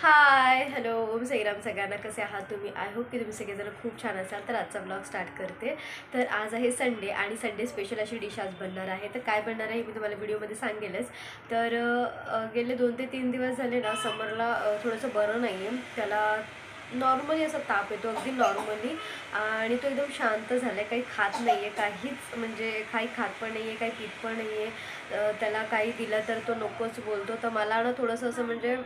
Hi hello Om Sairam सगळ्यांना. कसे आहात तुम्ही? आय होप की तुम्ही सगळेजण खूप छान असाल. तर आजचा ब्लॉग स्टार्ट करते. तर आज आहे संडे आणि संडे स्पेशल अशी डिश आज बनणार आहे. तर काय बनणार आहे मी तुम्हाला व्हिडिओमध्ये सांगेलच. तर गेले 2 ते 3 दिवस झाले ना समरला थोडंसं बरं नाही आहे. त्याला नॉर्मली असा ताप येतो, अगदी नॉर्मली. आणि तो एकदम शांत झाला आहे, काही खात नाही आहे, काहीच म्हणजे काही खात पण नाही आहे, काही पीत पण नाही आहे. त्याला काही दिलं तर तो नकोच बोलतो. तर मला ना थोडंसं असं म्हणजे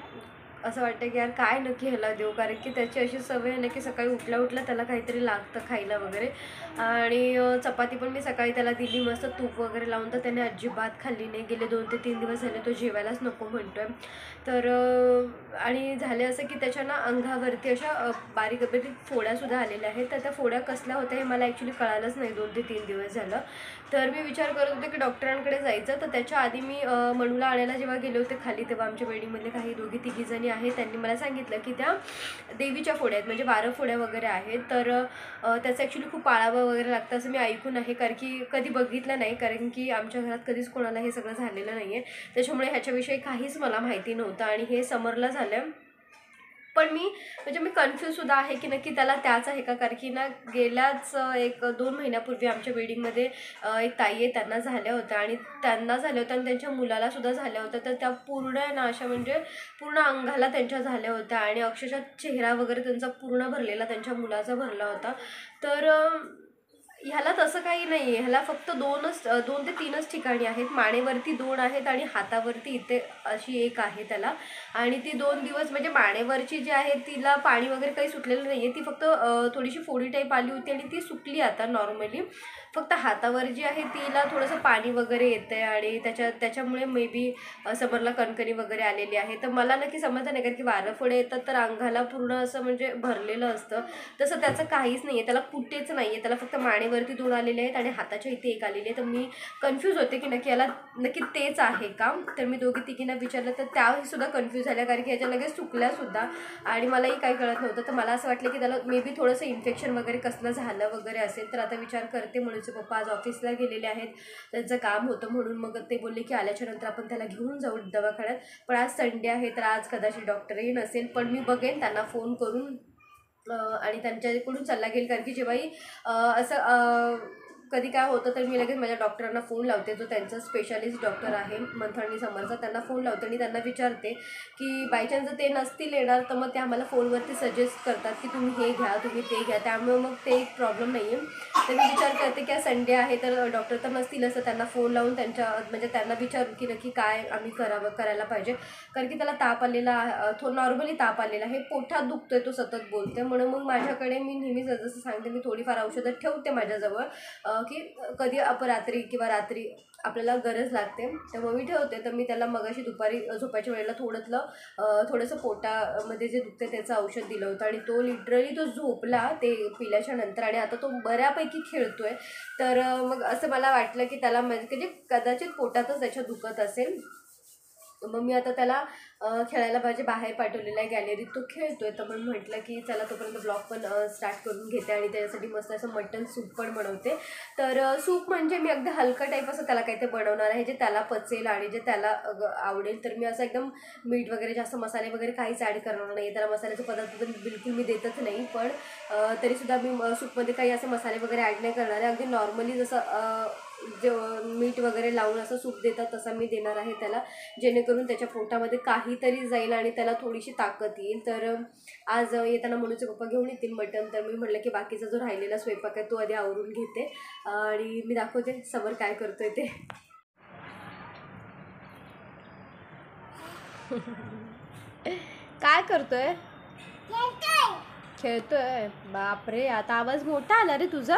असं वाटतं की यार काय नक्की ह्याला देऊ, कारण की त्याची अशी सवय आहे ना की सकाळी उठल्या उठल्या त्याला काहीतरी लागतं खायला वगैरे. आणि चपाती पण मी सकाळी त्याला दिली मस्त तूप वगैरे लावून, तर त्याने अजिबात खाल्ली नाही. गेले 2 ते 3 दिवस झाले तो जेवायलाच नको म्हणतो आहे. तर आणि झाले असं की त्याच्या ना अंगावरती अशा बारीक बारीक फोड्यासुद्धा आलेल्या आहेत. तर त्या फोड्या कसल्या होत्या हे मला ॲक्च्युली कळालंच नाही 2 ते 3 दिवस झालं. तर मी विचार करत होते की डॉक्टरांकडे जायचं. तर त्याच्या आधी मी मनूला आणायला जेव्हा गेले होते खाली, तेव्हा आमच्या बिल्डिंगमधले काही दोघी तिघी जणी आहेत, त्यांनी मला सांगितलं की त्या देवीच्या फोड्या आहेत, म्हणजे 12 फोड्या वगैरे आहेत. तर त्याचं ॲक्च्युली खूप पाळावं वगैरे लागतं असं मी ऐकून आहे, कारण की कधी बघितलं नाही, कारण की आमच्या घरात कधीच कोणाला हे सगळं झालेलं नाही आहे. त्याच्यामुळे ह्याच्याविषयी काहीच मला माहिती नव्हतं आणि हे समरला झालं. पण मी कन्फ्यूजसुद्धा आहे की नक्की त्याला त्याच आहे का, कारण की ना गेल्याच 1-2 महिन्यापूर्वी आमच्या बिल्डिंगमध्ये एक ताई आहे, त्यांना झाल्या होत्या आणि त्यांना झाल्या होत्या आणि त्यांच्या मुलालासुद्धा झाल्या होत्या. तर त्या पूर्ण आहे ना अशा म्हणजे पूर्ण अंगाला त्यांच्या झाल्या होत्या आणि अक्षरशः चेहरा वगैरे त्यांचा पूर्ण भरलेला, त्यांच्या मुलाचा भरला होता. तर ह्याला तसं काही नाही आहे. ह्याला फक्त 2 ते 3च ठिकाणी आहेत. मानेवरती 2 आहेत आणि हातावरती इथे अशी एक आहे त्याला. आणि ती 2 दिवस म्हणजे मानेवरची जी आहे तिला पाणी वगैरे काही सुटलेलं नाही आहे. ती फक्त थोडीशी फोडी टाईप आली होती आणि ती सुकली आता नॉर्मली. फक्त हातावर जी आहे तिला थोडंसं पाणी वगैरे येतं आहे आणि त्याच्यामुळे मे बी समरला कणकणी वगैरे आलेली आहे. तर मला नक्की समजलं नाही, कारण की वारं फोडे येतात तर अंगाला पूर्ण असं म्हणजे भरलेलं असतं. तसं त्याचं काहीच नाही आहे, त्याला कुठेच नाही आहे. त्याला फक्त मानेवरती 2 आलेले आहेत आणि हाताच्या इथे 1 आलेली आहे. तर मी कन्फ्यूज होते की नक्की याला नक्की तेच आहे का. तर मी दोघी तिघींना विचारलं तर त्याहीसुद्धा कन्फ्यूज झाल्या, कारण की याच्या लगेच सुकल्यासुद्धा आणि मलाही काही कळत नव्हतं. तर मला असं वाटलं की त्याला मे बी थोडंसं इन्फेक्शन वगैरे कसलं झालं वगैरे असेल. तर आता विचार करते. म्हणूनचे पप्पा आज ऑफिसला गेलेले आहेत, त्यांचं काम होतं म्हणून. मग ते बोलले की आल्याच्यानंतर आपण त्याला घेऊन जाऊ दवाखान्यात. पण आज संडे आहे तर आज कदाचित डॉक्टरही नसेल, पण मी बघेन त्यांना फोन करून आणि त्यांच्याकडून सल्ला घेईल, कारण की जेव्हाही असं कधी काय होतं तर मी लगेच माझ्या डॉक्टरांना फोन लावते, जो त्यांचा स्पेशालिस्ट डॉक्टर आहे मंथन समरचा. त्यांना फोन लावते आणि त्यांना विचारते की बाय चान्स जर ते नसतील येणार तर मग ते आम्हाला फोनवरती सजेस्ट करतात की तुम्ही हे घ्या, तुम्ही ते घ्या. त्यामुळे मग ते एक प्रॉब्लेम नाही आहे. तर मी विचार करते की आज संडे आहे तर डॉक्टर तर नसतीलच, तर त्यांना फोन लावून म्हणजे त्यांना विचारू की नक्की काय आम्ही करायला पाहिजे. कारण की त्याला ताप आलेला, नॉर्मली ताप आलेला आहे, पोटात दुखतोय, तो सतत बोलते. म्हणून मग माझ्याकडे मी नेहमीच जसं सांगते, मी थोडीफार औषधं ठेवते माझ्याजवळ की कधी अपरात्री किंवा रात्री आपल्याला गरज लागते तेव्हा मी ठेवते. तर मी त्याला मगाशी दुपारी झोपायच्या वेळेला थोडंसं पोटामध्ये जे दुखते त्याचं औषध दिलं होतं आणि तो लिटरली तो झोपला ते पिल्याच्या नंतर आणि आता तो बऱ्यापैकी खेळतोय. तर मग असं मला वाटलं की त्याला म्हणजे कदाचित पोटातच त्याच्या दुखत असेल. मग मी आता त्याला खेळायला पाहिजे बाहेर पाठवलेलं आहे गॅलरीत, तो खेळतोय. तर मग म्हटलं की चला तोपर्यंत ब्लॉग पण स्टार्ट करून घेते आणि त्याच्यासाठी मस्त असं मटन सूप पण बनवते. तर सूप म्हणजे मी अगदी हलकं टाईप असं त्याला काही ते बनवणार आहे जे त्याला पचेल आणि जे त्याला आवडेल. तर मी असं एकदम मीठ वगैरे जास्त मसाले वगैरे काहीच ॲड करणार नाही. त्याला मसाल्याचे पदार्थ तर बिलकुल मी देतच नाही. पण तरीसुद्धा मी सूपमध्ये काही असे मसाले वगैरे ॲड नाही करणार आहे. अगदी नॉर्मली जसं जे मीठ वगैरे लावून असं सूप देतात तसं मी देणार आहे त्याला, जेणेकरून त्याच्या पोटामध्ये काहीतरी जाईल आणि त्याला थोडीशी ताकद येईल. तर आज येताना मनूचे पप्पा घेऊन येतील मटण. तर मी म्हटलं की बाकीचा जो राहिलेला स्वयंपाक आहे तो आधी आवरून घेते आणि मी दाखवते समोर काय करतोय ते. काय करतोय? खेळतोय. बापरे, आता आवाज मोठा आला रे तुझा.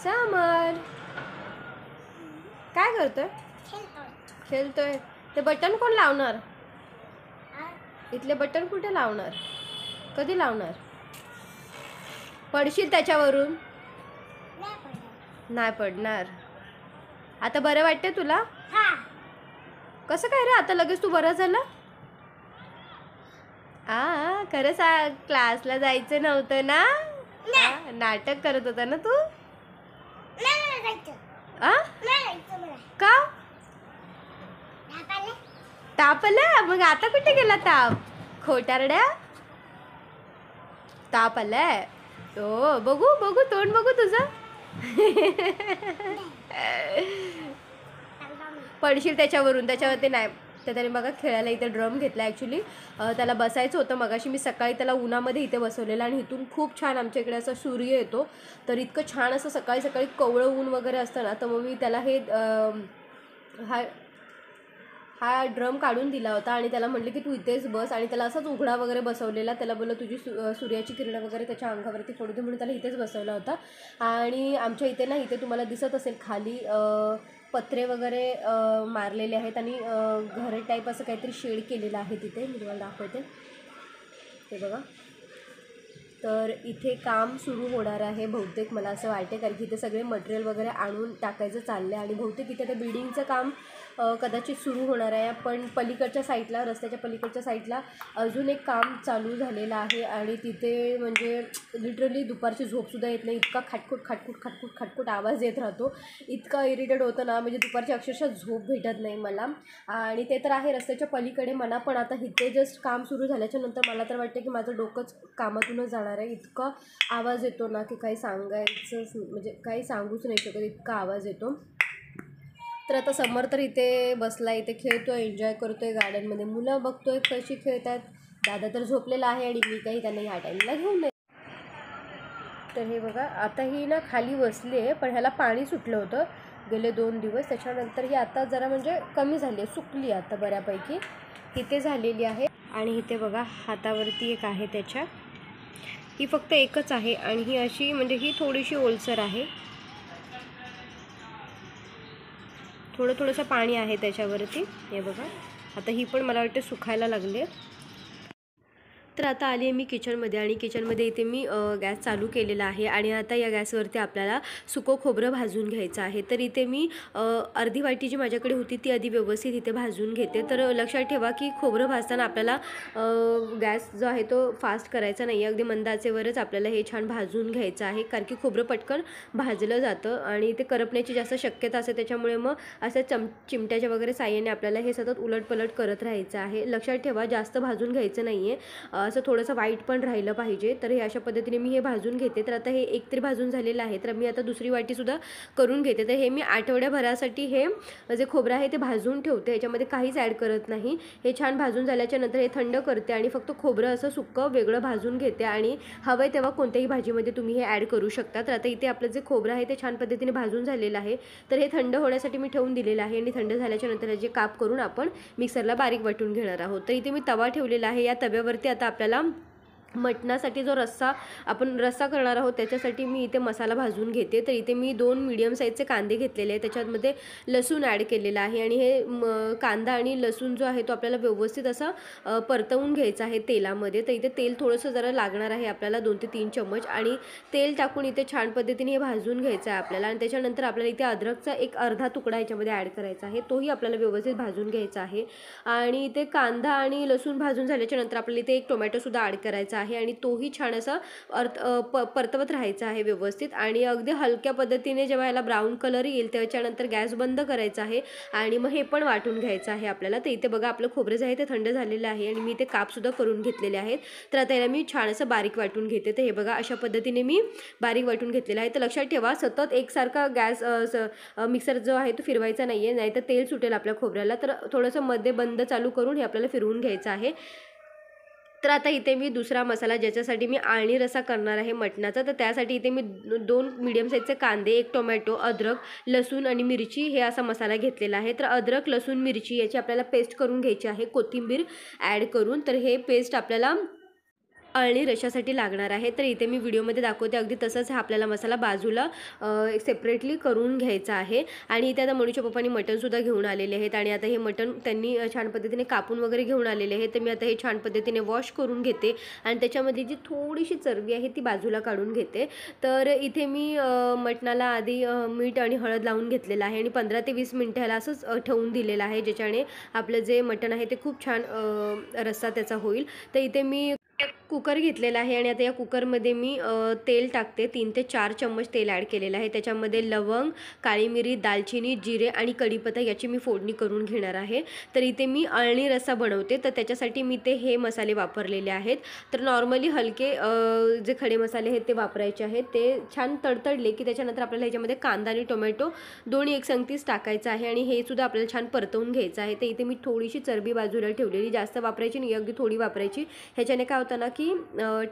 समर काय करतोय? खेळतोय. ते बटन कोण लावणार? इथले बटन कुठे लावणार? कधी लावणार? पडशील त्याच्यावरून. नाही पडणार. आता बरं वाटतंय तुला? कसं काय रे आता लगेच तू बरं झालं? खरं सांग, क्लासला जायचं नव्हतं ना? नाटक करत होता ना तू? का? ताप आला? मग आता कुठे गेला ताप? खोटारड्या, ताप आलाय? हो, बघू बघू तोंड बघू तुझं. पडशील त्याच्यावरून, त्याच्यावरती नाही. तर त्याने बघा खेळायला इथे ड्रम घेतला. ॲक्च्युली त्याला बसायचं होतं. मगाशी मी सकाळी त्याला उन्हामध्ये इथे बसवलेलं आणि इथून खूप छान आमच्या इकडे असा सूर्य येतो. तर इतकं छान असं सकाळी सकाळी कोवळं ऊन वगैरे असतं ना, तर मग मी त्याला हे हा ड्रम काढून दिला होता आणि त्याला म्हटलं की तू इथेच बस. आणि त्याला असाच उघडा वगैरे बसवलेला. त्याला बोललं तुझी सूर्याची किरणं वगैरे त्याच्या अंगावरती पडू दे म्हणून त्याला इथेच बसवला होता. आणि आमच्या इथे ना, इथे तुम्हाला दिसत असेल खाली पत्रे वगैरे मारलेले आहेत आणि घरे टाईप असं काहीतरी शेड केलेलं आहे तिथे. मी तुम्हाला दाखवते, ते बघा. तर इथे काम सुरू होणार आहे बहुतेक, मला असं वाटते, कारण की इथे सगळे मटेरियल वगैरे आणून टाकायचं चाललं आहे. आणि बहुतेक इथे त्या बिल्डिंगचं काम कदाचित सुरू होणार आहे. पण पलीकडच्या साईडला, रस्त्याच्या पलीकडच्या साईडला अजून एक काम चालू झालेलं आहे. आणि तिथे म्हणजे लिटरली दुपारची झोपसुद्धा येत नाही. इतका खाटखुट खाटखुट खाटखुट खाटखुट आवाज येत राहतो. इतका इरिटेट होतं ना, म्हणजे दुपारची अक्षरशः झोप भेटत नाही मला. आणि ते तर आहे रस्त्याच्या पलीकडे म्हणा, पण आता इथे जस्ट काम सुरू झाल्याच्या नंतर मला तर वाटतं की माझं डोकंच कामातूनच जाणार आहे. इतका आवाज येतो ना की काही सांगायचंच, म्हणजे काही सांगूच नाही शकत, इतका आवाज येतो. तर आता समर तर इथे बसला, इथे खेळतोय, एन्जॉय करतोय गार्डनमध्ये. मुलं बघतोय कशी खेळतात. दादा तर झोपलेला आहे आणि मी काही त्यांना ह्या टाईमला घेऊन नाही. तर हे बघा, आता ही ना खाली बसली आहे, पण ह्याला पाणी सुटलं होतं गेले 2 दिवस. त्याच्यानंतर ही आता जरा म्हणजे कमी झाली आहे, सुकली आता बऱ्यापैकी, इथे झालेली आहे. आणि इथे बघा हातावरती एक आहे त्याच्या, ही फक्त एकच आहे. आणि ही अशी म्हणजे ही थोडीशी ओलसर आहे, थोडंसं पाणी आहे त्याच्यावरती. हे बघा, आता ही पण मला वाटतं सुखायला लागले. तर आता आली आहे मी किचनमध्ये. आणि किचनमध्ये इथे मी गॅस चालू केलेला आहे. आणि आता या गॅसवरती आपल्याला सुकं खोबरं भाजून घ्यायचं आहे. तर इथे मी अर्धी वाटी जी माझ्याकडे होती ती आधी व्यवस्थित इथे भाजून घेते. तर लक्षात ठेवा की खोबरं भाजताना आपल्याला गॅस जो आहे तो फास्ट करायचा नाही, अगदी मंद आचेवरच आपल्याला हे छान भाजून घ्यायचं आहे. कारण की खोबरं पटकन भाजलं जातं आणि ते करपण्याची जास्त शक्यता असते. त्याच्यामुळे मग असं चिमट्याच्या वगैरे साह्याने आपल्याला हे सतत उलटपलट करत राहायचं आहे. लक्षात ठेवा जास्त भाजून घ्यायचं नाही आहे, असं थोडंसं वाईट पण राहिलं पाहिजे. तर हे अशा पद्धतीने मी हे भाजून घेते. तर आता हे एक तरी भाजून झालेलं आहे, तर मी आता दुसरी वाटीसुद्धा करून घेते. तर हे मी आठवड्याभरासाठी हे जे खोबरं आहे ते भाजून ठेवते, ह्याच्यामध्ये काहीच ॲड करत नाही. हे छान भाजून झाल्याच्या नंतर हे थंड करते आणि फक्त खोबरं असं सुक्कं वेगळं भाजून घेते. आणि हवं आहे तेव्हा कोणत्याही भाजीमध्ये तुम्ही हे ॲड करू शकता. तर आता इथे आपलं जे खोबरं आहे ते छान पद्धतीने भाजून झालेलं आहे. तर हे थंड होण्यासाठी मी ठेवून दिलेलं आहे. आणि थंड झाल्याच्या नंतर हे जे काप करून आपण मिक्सरला बारीक वाटून घेणार आहोत. तर इथे मी तवा ठेवलेला आहे. या तव्यावरती आता आपल्याला मटणासाठी जो आपण रस्सा करणार आहोत त्याच्यासाठी मी इथे मसाला भाजून घेते. तर इथे मी 2 मीडियम साईजचे कांदे घेतलेले आहे, त्याच्यामध्ये लसूण ॲड केलेला आहे. आणि हे कांदा आणि लसूण जो आहे तो आपल्याला व्यवस्थित असा परतवून घ्यायचा आहे तेलामध्ये. तर इथे तेल थोडंसं जरा लागणार आहे आपल्याला, 2 ते 3 चम्मच. आणि तेल टाकून इथे छान पद्धतीने हे भाजून घ्यायचं आहे आपल्याला. आणि त्याच्यानंतर आपल्याला इथे अद्रकचा एक अर्धा तुकडा याच्यामध्ये ॲड करायचा आहे, तोही आपल्याला व्यवस्थित भाजून घ्यायचा आहे. आणि इथे कांदा आणि लसूण भाजून झाल्याच्या नंतर आपल्याला इथे एक टोमॅटोसुद्धा ॲड करायचा आहे आणि तोही छान असा परतवत राहायचा आहे व्यवस्थित. आणि अगदी हलक्या पद्धतीने जेव्हा याला ब्राऊन कलर येईल त्याच्यानंतर गॅस बंद करायचा आहे आणि मग हे पण वाटून घ्यायचं आहे आपल्याला. तर इथे बघा आपलं खोबरं जे आहे ते थंड झालेलं आहे आणि मी ते कापसुद्धा करून घेतलेले आहेत. तर आता याला मी छान असं बारीक वाटून घेते. तर हे बघा अशा पद्धतीने मी बारीक वाटून घेतलेलं आहे. तर लक्षात ठेवा सतत एकसारखा गॅस मिक्सर जो आहे तो फिरवायचा नाही आहे, नाहीतर तेल सुटेल आपल्या खोबऱ्याला. तर थोडंसं मध्ये बंद चालू करून हे आपल्याला फिरवून घ्यायचं आहे. तर आता इथे मी दुसरा मसाला ज्याच्यासाठी मी आळणी रस्सा करणार आहे मटणाचा, तर त्यासाठी इथे मी 2 मीडियम साईजचे कांदे, 1 टोमॅटो, अद्रक, लसूण आणि मिरची हे असा मसाला घेतलेला आहे. तर अद्रक, लसूण, मिरची याची आपल्याला पेस्ट करून घ्यायची आहे कोथिंबीर ॲड करून. तर हे पेस्ट आपल्याला अळणी रशासाठी लागणार आहे. तर इथे मी व्हिडिओमध्ये दाखवते अगदी तसंच हा आपल्याला मसाला बाजूला सेपरेटली करून घ्यायचा आहे. आणि इथे आता मणीच्या पप्पांनी मटणसुद्धा घेऊन आलेले आहेत आणि आता हे मटण त्यांनी छान पद्धतीने कापून वगैरे घेऊन आलेले आहे. तर मी आता हे छान पद्धतीने वॉश करून घेते आणि त्याच्यामध्ये जी थोडीशी चरबी आहे ती बाजूला काढून घेते. तर इथे मी मटणाला आधी मीठ आणि हळद लावून घेतलेलं आहे आणि 15 ते 20 मिनिटं ह्याला असंच ठेवून दिलेलं आहे, ज्याच्याने आपलं जे मटण आहे ते खूप छान रस्सा त्याचा होईल. तर इथे मी कुकर घेतलेला आहे आणि आता या कुकरमध्ये मी तेल टाकते. 3 ते 4 चम्मच तेल ॲड केलेलं आहे. त्याच्यामध्ये लवंग, काळी मिरी, दालचिनी, जिरे आणि कढीपत्ता याची मी फोडणी करून घेणार आहे. तर इथे मी अळणी रस्सा बनवते, तर त्याच्यासाठी मी हे मसाले वापरलेले आहेत. तर नॉर्मली हलके जे खडे मसाले आहेत ते वापरायचे आहेत. ते छान तडतडले की त्याच्यानंतर आपल्याला ह्याच्यामध्ये कांदा आणि टोमॅटो दोन्ही एकसंगतीच टाकायचं आहे आणि हे सुद्धा आपल्याला छान परतवून घ्यायचं आहे. तर इथे मी थोडीशी चरबी बाजूला ठेवलेली, जास्त वापरायची नाही, अगदी थोडी वापरायची. ह्याच्याने काय होतं ना की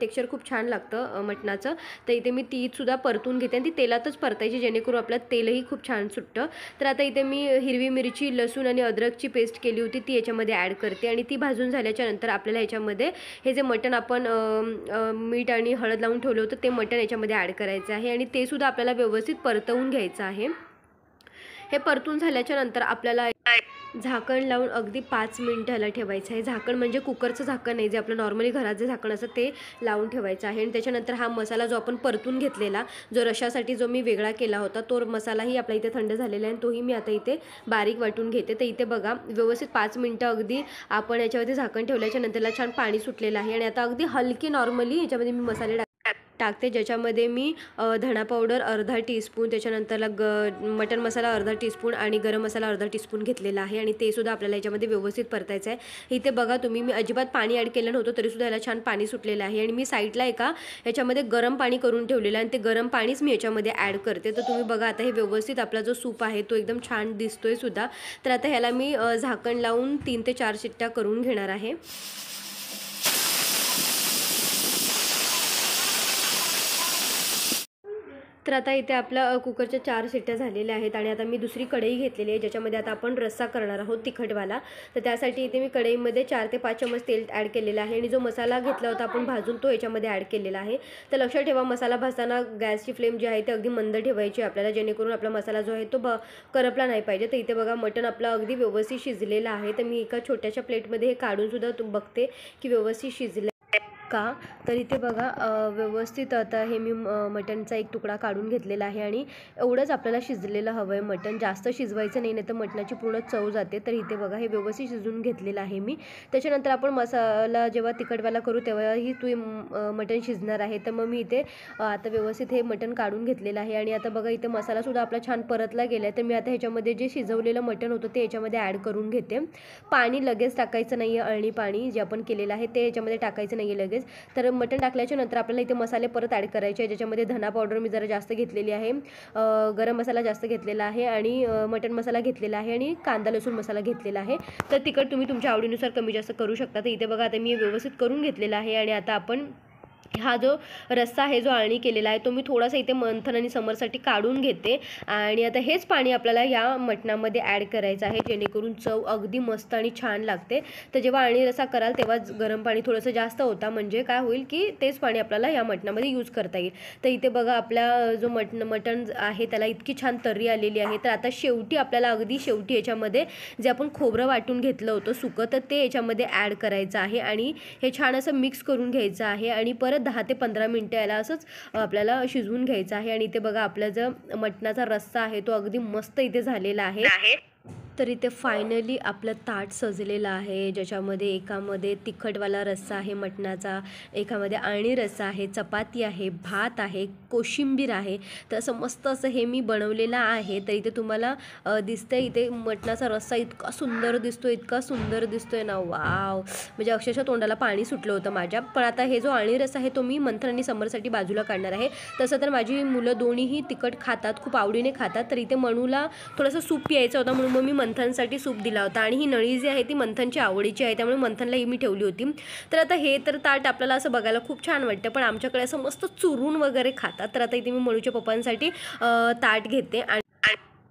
टेक्स्चर खूप छान लागतं मटणाचं. तर इथे मी ती सुद्धा परतून घेते आणि ती तेलातच परतायची जेणेकरून आपलं तेलही खूप छान सुटतं. तर आता इथे मी हिरवी मिरची, लसूण आणि अद्रकची पेस्ट केली होती ती याच्यामध्ये ॲड करते आणि ती भाजून झाल्याच्या नंतर आपल्याला याच्यामध्ये हे जे मटण आपण मीठ आणि हळद लावून ठेवलं होतं ते मटण याच्यामध्ये ॲड करायचं आहे आणि ते सुद्धा आपल्याला व्यवस्थित परतवून घ्यायचं आहे. हे परतून झाल्याच्या नंतर आपल्याला झाकण लावून अगदी 5 मिनिटाला ठेवायचं आहे. झाकण म्हणजे कुकरचं झाकण नाही, जे आपलं नॉर्मली घरात जे झाकण असतं ते लावून ठेवायचं आहे. आणि त्याच्यानंतर हा मसाला जो आपण परतून घेतलेला, जो रश्शासाठी जो मी वेगळा केला होता, तो मसालाही आपला इथे थंड झालेला आहे आणि तोही मी आता इथे बारीक वाटून घेते. तर इथे बघा व्यवस्थित 5 मिनिटं अगदी आपण याच्यावरती झाकण ठेवल्याच्या नंतरला छान पाणी सुटलेलं आहे आणि आता अगदी हलकी नॉर्मली याच्यामध्ये मी मसाले टाकते, ज्याच्यामध्ये मी धणा पावडर अर्धा टीस्पून, त्याच्यानंतरला मटन मसाला अर्धा टीस्पून आणि गरम मसाला अर्धा टीस्पून घेतलेला आहे आणि ते सुद्धा आपल्याला याच्यामध्ये व्यवस्थित परतायचं आहे. इथे बघा तुम्ही, मी अजिबात पाणी ॲड केलं नव्हतं तरीसुद्धा याला छान पाणी सुटलेलं आहे आणि मी साईडला याच्यामध्ये गरम पाणी करून ठेवलेलं आहे आणि ते गरम पाणीच मी याच्यामध्ये ॲड करते. तर तुम्ही बघा आता हे व्यवस्थित आपला जो सूप आहे तो एकदम छान दिसतोय सुद्धा. तर आता ह्याला मी झाकण लावून 3 ते 4 शिट्ट्या करून घेणार आहे. तर आता इथे आपल्या कुकरच्या 4 शिट्ट्या झालेल्या आहेत आणि आता मी दुसरी कढई घेतलेली आहे ज्याच्यामध्ये आता आपण रस्सा करणार आहोत तिखटवाला. तर त्यासाठी इथे मी कढईमध्ये 4 ते 5 चम्मच तेल ॲड केलेलं आहे आणि जो मसाला घेतला होता आपण भाजून तो याच्यामध्ये ॲड केलेला आहे. तर लक्षात ठेवा, मसाला भाजताना गॅसची फ्लेम जी आहे ती अगदी मंद ठेवायची आपल्याला, जेणेकरून आपला मसाला जो आहे तो करपला नाही पाहिजे. तर इथे बघा मटण आपलं अगदी व्यवस्थित शिजलेलं आहे. तर मी एका छोट्याशा प्लेटमध्ये हे काढूनसुद्धा बघते की व्यवस्थित शिजले का. तर इथे बघा व्यवस्थित आता हे मी मटणचा एक तुकडा काढून घेतलेला आहे आणि एवढंच आपल्याला शिजलेलं हवं आहे मटण, जास्त शिजवायचं नाही, नाही तर मटणाची पूर्ण चव जाते. तर इथे बघा हे व्यवस्थित शिजवून घेतलेलं आहे मी. त्याच्यानंतर आपण मसाला जेव्हा तिखटवाला करू तेव्हाही मटण शिजणार आहे. तर मग मी इथे आता व्यवस्थित हे मटण काढून घेतलेलं आहे आणि आता बघा इथे मसालासुद्धा आपला छान परतला गेला आहे. तर मी आता ह्याच्यामध्ये जे शिजवलेलं मटण होतं ते याच्यामध्ये ॲड करून घेते. पाणी लगेच टाकायचं नाही आहे, अळणी पाणी जे आपण केलेलं आहे ते याच्यामध्ये टाकायचं नाही आहे लगेच. तर मटण टाकल्याच्या नंतर आपल्याला इथे मसाले परत ॲड करायचे आहे, ज्याच्यामध्ये धना पावडर मी जरा जास्त घेतलेली आहे, गरम मसाला जास्त घेतलेला आहे आणि मटण मसाला घेतलेला आहे आणि कांदा लसूण मसाला घेतलेला आहे. तर तिखट तुम्ही तुमच्या आवडीनुसार कमी जास्त करू शकता. तर इथे बघा आता मी व्यवस्थित करून घेतलेला आहे आणि आता आपण हा जो रस्सा आहे जो अळणी केलेला आहे तो मी थोडासा इथे मंथन आणि समरसाठी काढून घेते आणि आता हेच पाणी आपल्याला या मटणामध्ये ॲड करायचं आहे, जेणेकरून चव अगदी मस्त आणि छान लागते. तर जेव्हा अळणी रस्सा कराल तेव्हा गरम पाणी थोडंसं जास्त होता, म्हणजे काय होईल की तेच पाणी आपल्याला या मटणामध्ये यूज करता येईल. तर इथे बघा आपला जो मटण आहे त्याला इतकी छान तर्री आलेली आहे. तर आता शेवटी आपल्याला अगदी शेवटी याच्यामध्ये जे आपण खोबरं वाटून घेतलं होतं सुकं, तर ते याच्यामध्ये ॲड करायचं आहे आणि हे छान असं मिक्स करून घ्यायचं आहे आणि परत 10 ते 15 मिनटं याला असंच आपल्याला शिजवून घ्यायचं आहे. आणि इथे बघा आपला जो मटणाचा रस्सा आहे तो अगदी मस्त इथे झालेला आहे. तर इथे फायनली आपलं ताट सजलेलं आहे, ज्याच्यामध्ये एकामध्ये तिखटवाला रस्सा आहे मटणाचा, एकामध्ये अळणी रस्सा आहे, चपाती आहे, भात आहे, कोशिंबीर आहे. तर असं मस्त असं हे मी बनवलेलं आहे. तर इथे तुम्हाला दिसतंय इथे मटणाचा रस्सा इतका सुंदर दिसतोय, इतका सुंदर दिसतोय ना, वाव, म्हणजे अक्षरशः तोंडाला पाणी सुटलं होतं माझ्या. पण आता हे जो अळणी रस्सा आहे तो मी मंथन आणि समरसाठी बाजूला काढणार आहे. तसं तर माझी मुलं दोन्हीही तिखट खातात, खूप आवडीने खातात. तर इथे मनूला थोडंसं सूप यायचं होतं म्हणून मग मी मंथनसाठी सूप दिला होता आणि ही नळी जी आहे ती मंथनची आवडीची आहे, त्यामुळे मंथनला ही मी ठेवली होती. तर आता हे तर ताट आपल्याला असं बघायला खूप छान वाटतं, पण आमच्याकडे असं मस्त चुरून वगैरे खातात. तर आता इथे मी मनूच्या पप्पांसाठी ताट घेते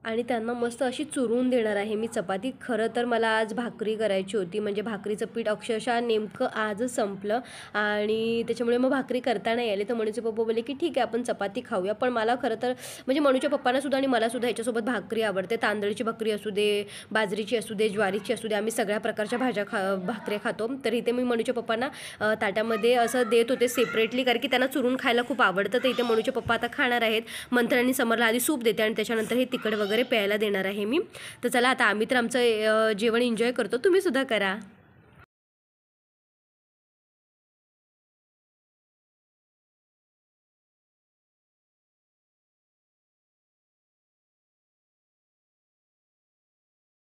आणि त्यांना मस्त अशी चुरून देणार आहे मी चपाती. खरं तर मला आज भाकरी करायची होती, म्हणजे भाकरीचं पीठ अक्षरशः नेमकं आजच संपलं आणि त्याच्यामुळे मग भाकरी करता नाही आली. तर मनूचे पप्पा बोलले की ठीक आहे आपण चपाती खाऊया. पण मला खरं तर म्हणजे मनूच्या पप्पांनासुद्धा आणि मलासुद्धा ह्याच्यासोबत भाकरी आवडते. तांदळाची भाकरी असू दे, बाजरीची असू दे, ज्वारीची असू दे, आम्ही सगळ्या प्रकारच्या भाकऱ्या खातो. तर इथे मी मनूच्या पप्पांना ताटामध्ये असं देत होते सेपरेटली, कारण की त्यांना चुरून खायला खूप आवडतं. तर इथे मनूचे पप्पा आता खाणार आहेत. मंथन आणि समरला आधी सूप देते आणि त्याच्यानंतर हे तिखट वगैरे प्यायला देणार आहे मी. तर चला आता आम्ही तर आमचं जेवण एन्जॉय करतो, तुम्ही सुद्धा करा.